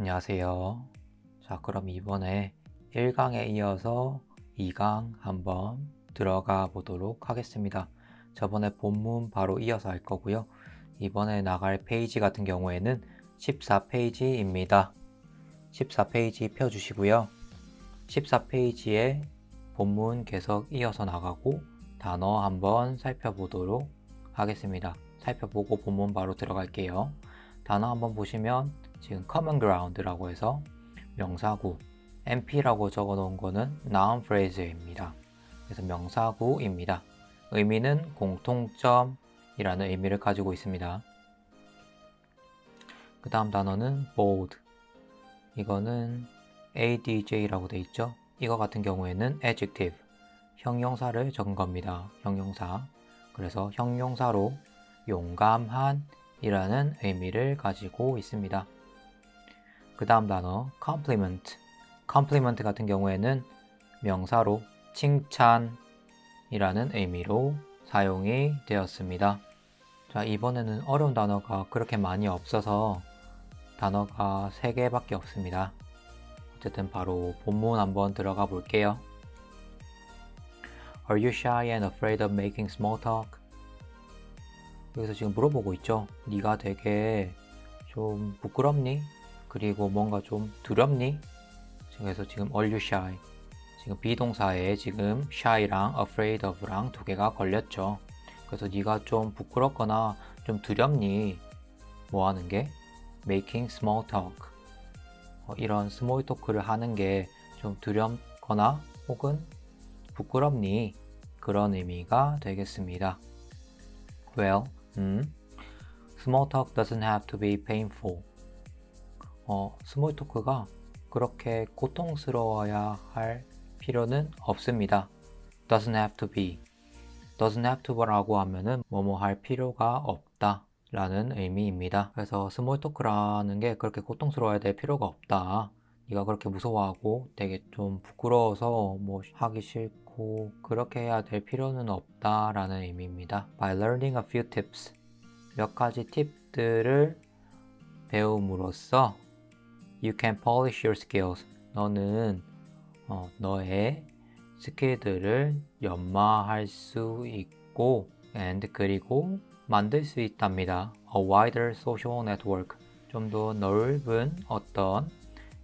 안녕하세요. 자, 그럼 이번에 1강에 이어서 2강 한번 들어가 보도록 하겠습니다. 저번에 본문 바로 이어서 할 거고요. 이번에 나갈 페이지 같은 경우에는 14페이지입니다. 14페이지 펴주시고요. 14페이지에 본문 계속 이어서 나가고 단어 한번 살펴보도록 하겠습니다. 살펴보고 본문 바로 들어갈게요. 단어 한번 보시면 지금 common ground라고 해서 명사구, NP라고 적어 놓은 거는 noun phrase입니다. 그래서 명사구입니다. 의미는 공통점이라는 의미를 가지고 있습니다. 그 다음 단어는 bold. 이거는 adj라고 돼 있죠. 이거 같은 경우에는 adjective, 형용사를 적은 겁니다. 형용사. 그래서 형용사로 용감한 이라는 의미를 가지고 있습니다. 그 다음 단어 compliment. compliment 같은 경우에는 명사로 칭찬이라는 의미로 사용이 되었습니다. 자, 이번에는 어려운 단어가 그렇게 많이 없어서 단어가 3개밖에 없습니다. 어쨌든 바로 본문 한번 들어가 볼게요. Are you shy and afraid of making small talk? 여기서 지금 물어보고 있죠. 네가 되게 좀 부끄럽니? 그리고 뭔가 좀 두렵니? 그래서 지금 are you shy? 지금 비동사에 지금 shy랑 afraid of랑 2개가 걸렸죠. 그래서 네가 좀 부끄럽거나 좀 두렵니? 뭐 하는 게? making small talk. 이런 스몰 토크를 하는 게 좀 두렵거나 혹은 부끄럽니? 그런 의미가 되겠습니다. Well, small talk doesn't have to be painful. 스몰 토크가 그렇게 고통스러워야 할 필요는 없습니다. doesn't have to be. doesn't have to라고 하면은 뭐뭐 할 필요가 없다 라는 의미입니다. 그래서 스몰 토크라는 게 그렇게 고통스러워야 될 필요가 없다. 네가 그렇게 무서워하고 되게 좀 부끄러워서 뭐 하기 싫고 그렇게 해야 될 필요는 없다 라는 의미입니다. By learning a few tips. 몇 가지 팁들을 배움으로써 You can polish your skills. 너는 너의 스킬들을 연마할 수 있고 and 그리고 만들 수 있답니다. A wider social network. 좀 더 넓은 어떤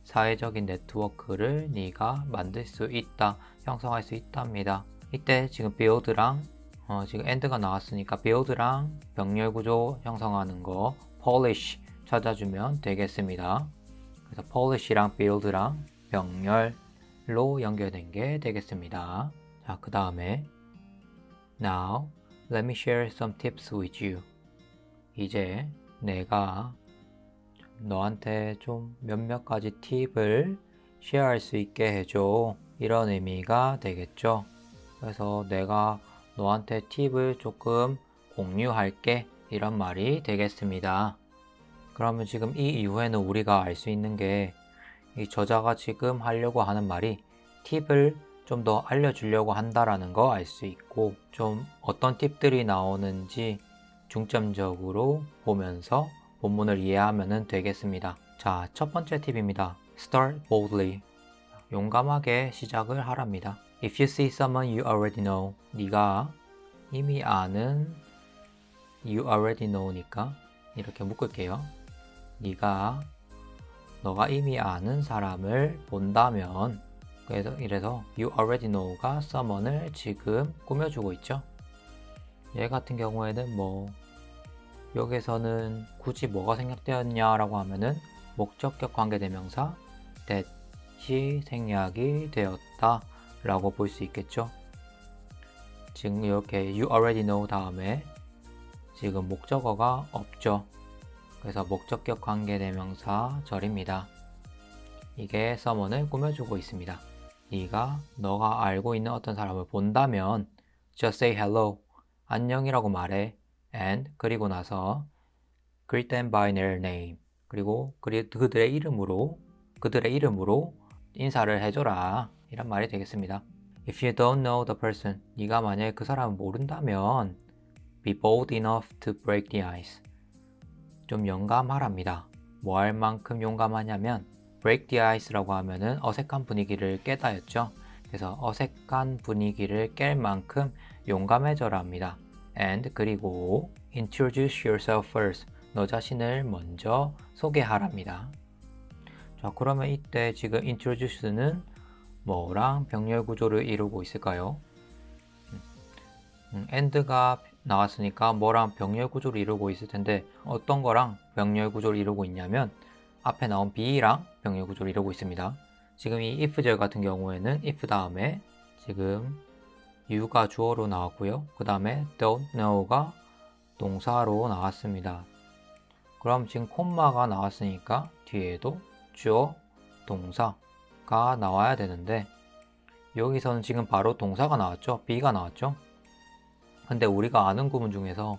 사회적인 네트워크를 네가 만들 수 있다, 형성할 수 있답니다. 이때 지금 build랑 지금 and가 나왔으니까 build랑 병렬 구조 형성하는 거 polish 찾아주면 되겠습니다. 그래서 polish랑 build랑 병렬로 연결된 게 되겠습니다. 자, 그 다음에 Now, let me share some tips with you. 이제 내가 너한테 좀 몇몇 가지 팁을 쉐어할 수 있게 해줘. 이런 의미가 되겠죠. 그래서 내가 너한테 팁을 조금 공유할게. 이런 말이 되겠습니다. 그러면 지금 이 이후에는 우리가 알 수 있는 게 이 저자가 지금 하려고 하는 말이 팁을 좀 더 알려주려고 한다라는 거 알 수 있고 좀 어떤 팁들이 나오는지 중점적으로 보면서 본문을 이해하면 되겠습니다. 자, 첫 번째 팁입니다. Start boldly. 용감하게 시작을 하랍니다. If you see someone you already know. 네가 이미 아는 you already know니까 이렇게 묶을게요. 너가 이미 아는 사람을 본다면 이래서 you already know가 someone을 지금 꾸며주고 있죠. 얘 같은 경우에는 여기서는 굳이 뭐가 생략되었냐라고 하면은 목적격 관계대명사 that이 생략이 되었다 라고 볼 수 있겠죠. 지금 이렇게 you already know 다음에 지금 목적어가 없죠. 그래서 목적격 관계대명사 절입니다. 이게 someone을 꾸며주고 있습니다. 너가 알고 있는 어떤 사람을 본다면 just say hello, 안녕이라고 말해. and 그리고 나서 greet them by their name. 그리고 그들의 이름으로 인사를 해줘라. 이런 말이 되겠습니다. If you don't know the person, 네가 만약에 그 사람을 모른다면 be bold enough to break the ice. 좀 용감하랍니다. 뭐 할 만큼 용감하냐면 break the ice라고 하면은 어색한 분위기를 깨다였죠. 그래서 어색한 분위기를 깰 만큼 용감해져라 합니다. and 그리고 introduce yourself first. 너 자신을 먼저 소개하랍니다. 자, 그러면 이때 지금 introduce는 뭐랑 병렬 구조를 이루고 있을까요? and가 나왔으니까 뭐랑 병렬 구조를 이루고 있을 텐데 어떤 거랑 병렬 구조를 이루고 있냐면 앞에 나온 be랑 병렬 구조를 이루고 있습니다. 지금 이 if절 같은 경우에는 if 다음에 지금 you가 주어로 나왔고요. 그 다음에 don't know가 동사로 나왔습니다. 그럼 지금 콤마가 나왔으니까 뒤에도 주어, 동사가 나와야 되는데 여기서는 지금 바로 동사가 나왔죠. be가 나왔죠. 근데 우리가 아는 구문 중에서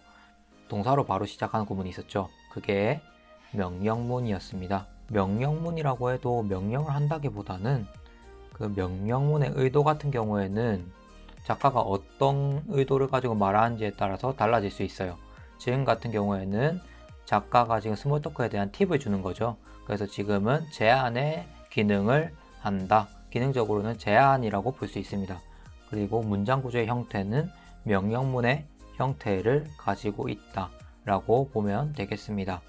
동사로 바로 시작하는 구문이 있었죠. 그게 명령문이었습니다. 명령문이라고 해도 명령을 한다기보다는 그 명령문의 의도 같은 경우에는 작가가 어떤 의도를 가지고 말하는지에 따라서 달라질 수 있어요. 지금 같은 경우에는 작가가 지금 스몰 토크에 대한 팁을 주는 거죠. 그래서 지금은 제안의 기능을 한다. 기능적으로는 제안이라고 볼 수 있습니다. 그리고 문장 구조의 형태는 명령문의 형태를 가지고 있다 라고 보면 되겠습니다.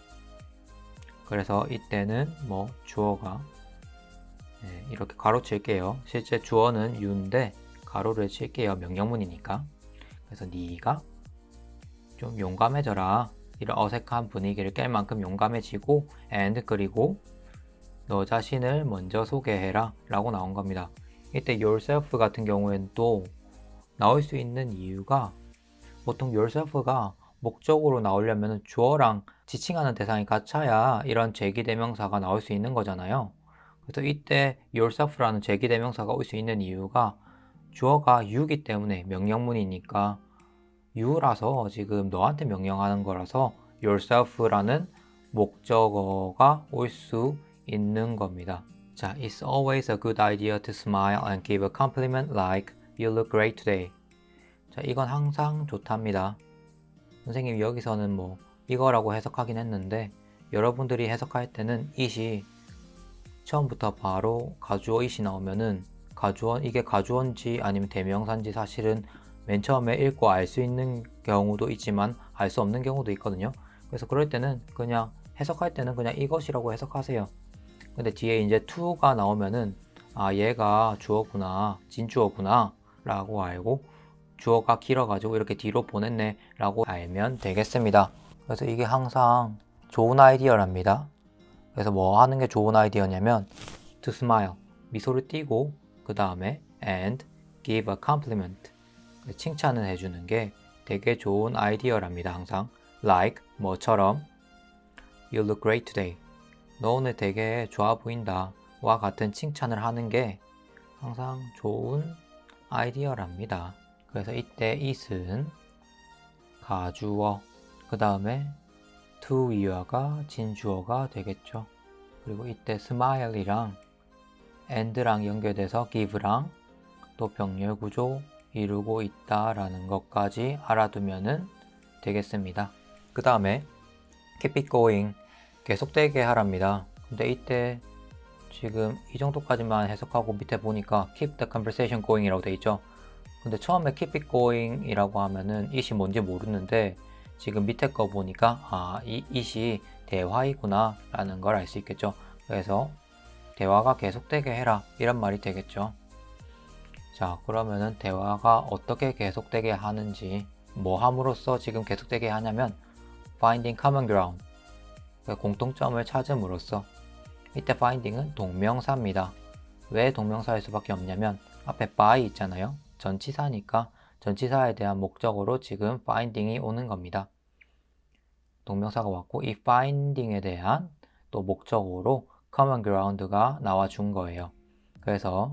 그래서 이때는 뭐 주어가 이렇게 가로 칠게요. 실제 주어는 you인데 가로를 칠게요. 명령문이니까. 그래서 네가 좀 용감해져라. 이런 어색한 분위기를 깰 만큼 용감해지고 and 그리고 너 자신을 먼저 소개해라 라고 나온 겁니다. 이때 yourself 같은 경우에는 또 나올 수 있는 이유가 보통 yourself가 목적으로 나오려면 주어랑 지칭하는 대상이 같아야 이런 제기대명사가 나올 수 있는 거잖아요. 그래서 이때 yourself라는 제기대명사가 올 수 있는 이유가 주어가 you이기 때문에 명령문이니까 you라서 지금 너한테 명령하는 거라서 yourself라는 목적어가 올 수 있는 겁니다. 자, it's always a good idea to smile and give a compliment like you look great today. 자, 이건 항상 좋답니다. 선생님이 여기서는 뭐 이거라고 해석하긴 했는데 여러분들이 해석할 때는 it이 처음부터 바로 가주어 it이 나오면은 이게 가주어인지 아니면 대명사인지 사실은 맨 처음에 읽고 알 수 있는 경우도 있지만 알 수 없는 경우도 있거든요. 그래서 그럴 때는 그냥 해석할 때는 그냥 이것이라고 해석하세요. 근데 뒤에 이제 to가 나오면은 아, 얘가 주어구나, 진주어구나 라고 알고 주어가 길어가지고 이렇게 뒤로 보냈네 라고 알면 되겠습니다. 그래서 이게 항상 좋은 아이디어랍니다. 그래서 뭐 하는 게 좋은 아이디어냐면 to smile, 미소를 띄고 그 다음에 and give a compliment, 칭찬을 해주는 게 되게 좋은 아이디어랍니다. 항상 like, 뭐처럼 you look great today, 너 오늘 되게 좋아 보인다 와 같은 칭찬을 하는 게 항상 좋은 아이디어랍니다. 그래서 이때 it은 가주어, 그 다음에 to you가 진주어가 되겠죠. 그리고 이때 smile이랑 and랑 연결돼서 give랑 또 병렬 구조 이루고 있다라는 것까지 알아두면 되겠습니다. 그 다음에 keep it going, 계속되게 하랍니다. 근데 이때 지금 이 정도까지만 해석하고 밑에 보니까 keep the conversation going 이라고 되어 있죠. 근데 처음에 keep it going 이라고 하면은 it이 뭔지 모르는데 지금 밑에 거 보니까 아, 이 it이 대화이구나 라는 걸 알 수 있겠죠. 그래서 대화가 계속되게 해라 이런 말이 되겠죠. 자, 그러면은 대화가 어떻게 계속되게 하는지, 뭐 함으로써 지금 계속되게 하냐면 finding common ground, 공통점을 찾음으로써. 이때 finding은 동명사입니다. 왜 동명사일 수밖에 없냐면 앞에 by 있잖아요. 전치사니까 전치사에 대한 목적으로 지금 finding이 오는 겁니다. 동명사가 왔고 이 finding에 대한 또 목적으로 common ground가 나와준 거예요. 그래서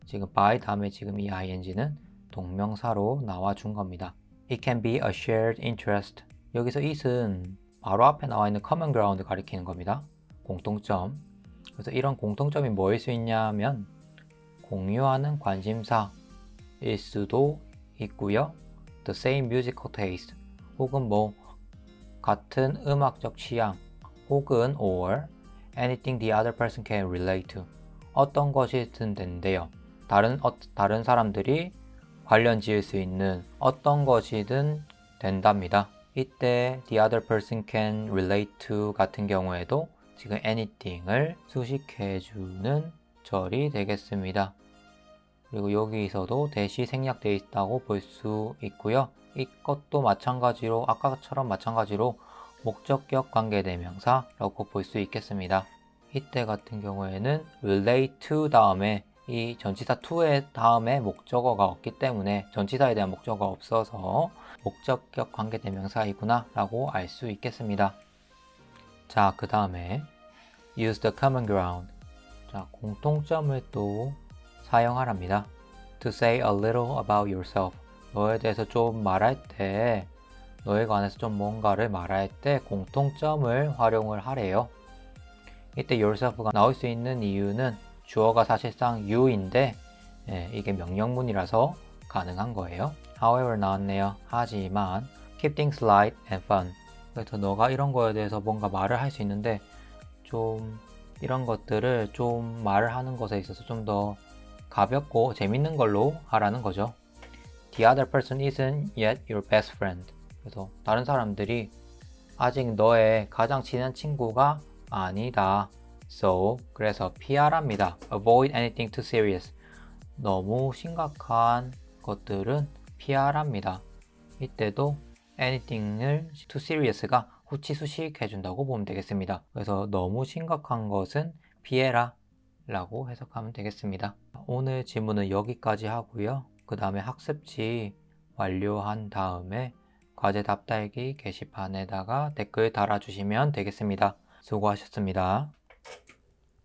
지금 by 다음에 지금 이 ing는 동명사로 나와준 겁니다. It can be a shared interest. 여기서 it은 바로 앞에 나와 있는 common ground 가리키는 겁니다. 공통점. 그래서 이런 공통점이 뭐일 수 있냐면 공유하는 관심사일 수도 있고요. The same musical taste, 혹은 뭐 같은 음악적 취향, 혹은 or anything the other person can relate to. 어떤 것이든 된대요. 다른 사람들이 관련 지을 수 있는 어떤 것이든 된답니다. 이때 the other person can relate to 같은 경우에도 지금 anything을 수식해주는 절이 되겠습니다. 그리고 여기서도 대시 생략되어 있다고 볼 수 있고요. 이것도 마찬가지로 아까처럼 마찬가지로 목적격 관계대명사라고 볼 수 있겠습니다. 이때 같은 경우에는 relate to 다음에 이 전치사 to의 다음에 목적어가 없기 때문에 전치사에 대한 목적어가 없어서 목적격 관계대명사이구나 라고 알 수 있겠습니다. 자, 그 다음에 use the common ground. 자, 공통점을 또 사용하랍니다. To say a little about yourself. 너에 대해서 좀 말할 때, 너에 관해서 좀 뭔가를 말할 때 공통점을 활용을 하래요. 이때 yourself가 나올 수 있는 이유는 주어가 사실상 you인데 이게 명령문이라서 가능한 거예요. However 나왔네요. 하지만 keep things light and fun. 그래서 너가 이런 거에 대해서 뭔가 말을 할 수 있는데 좀 이런 것들을 좀 말을 하는 것에 있어서 좀 더 가볍고 재밌는 걸로 하라는 거죠. The other person isn't yet your best friend. 그래서 다른 사람들이 아직 너의 가장 친한 친구가 아니다. So, 그래서 피하랍니다. Avoid anything too serious. 너무 심각한 것들은 피하랍니다. 이때도 anything을 too serious가 후치수식 해준다고 보면 되겠습니다. 그래서 너무 심각한 것은 피해라 라고 해석하면 되겠습니다. 오늘 질문은 여기까지 하고요. 그 다음에 학습지 완료한 다음에 과제 답달기 게시판에다가 댓글 달아주시면 되겠습니다. 수고하셨습니다.